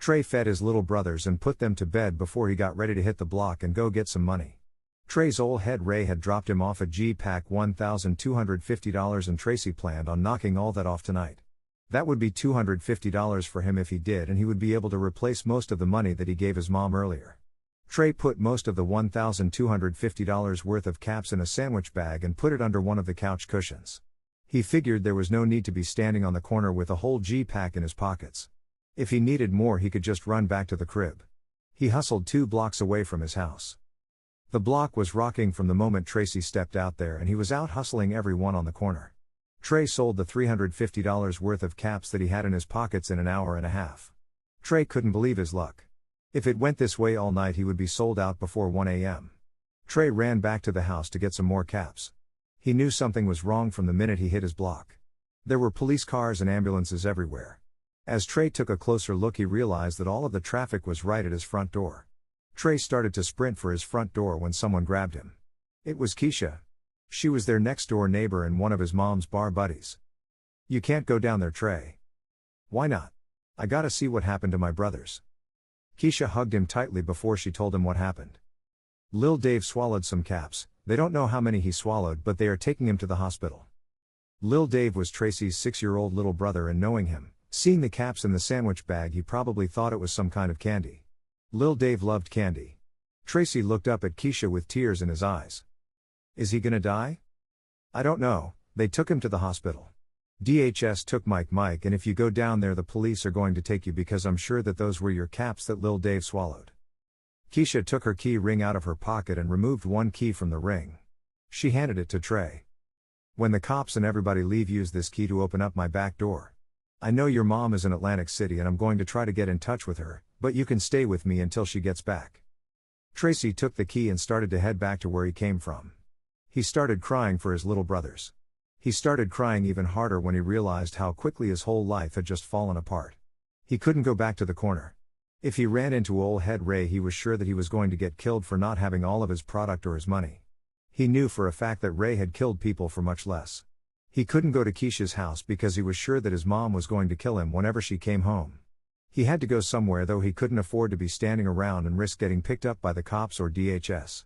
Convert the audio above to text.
Trey fed his little brothers and put them to bed before he got ready to hit the block and go get some money. Trey's old head Ray had dropped him off a G-Pack $1,250 and Tracy planned on knocking all that off tonight. That would be $250 for him if he did, and he would be able to replace most of the money that he gave his mom earlier. Trey put most of the $1,250 worth of caps in a sandwich bag and put it under one of the couch cushions. He figured there was no need to be standing on the corner with a whole G-Pack in his pockets. If he needed more, he could just run back to the crib. He hustled 2 blocks away from his house. The block was rocking from the moment Tracy stepped out there, and he was out hustling everyone on the corner. Trey sold the $350 worth of caps that he had in his pockets in an hour and a half. Trey couldn't believe his luck. If it went this way all night, he would be sold out before 1 a.m. Trey ran back to the house to get some more caps. He knew something was wrong from the minute he hit his block. There were police cars and ambulances everywhere. As Trey took a closer look, he realized that all of the traffic was right at his front door. Trey started to sprint for his front door when someone grabbed him. It was Keisha. She was their next-door neighbor and one of his mom's bar buddies. "You can't go down there, Trey." "Why not? I gotta see what happened to my brothers." Keisha hugged him tightly before she told him what happened. "Lil Dave swallowed some caps. They don't know how many he swallowed, but they are taking him to the hospital." Lil Dave was Tracy's 6-year-old little brother, and knowing him, seeing the caps in the sandwich bag, he probably thought it was some kind of candy. Lil Dave loved candy. Tracy looked up at Keisha with tears in his eyes. "Is he gonna die?" "I don't know, they took him to the hospital. DHS took Mike, and if you go down there the police are going to take you because I'm sure that those were your caps that Lil Dave swallowed." Keisha took her key ring out of her pocket and removed one key from the ring. She handed it to Trey. "When the cops and everybody leave, use this key to open up my back door. I know your mom is in Atlantic City and I'm going to try to get in touch with her, but you can stay with me until she gets back." Tracy took the key and started to head back to where he came from. He started crying for his little brothers. He started crying even harder when he realized how quickly his whole life had just fallen apart. He couldn't go back to the corner. If he ran into old head Ray, he was sure that he was going to get killed for not having all of his product or his money. He knew for a fact that Ray had killed people for much less. He couldn't go to Keisha's house because he was sure that his mom was going to kill him whenever she came home. He had to go somewhere, though he couldn't afford to be standing around and risk getting picked up by the cops or DHS.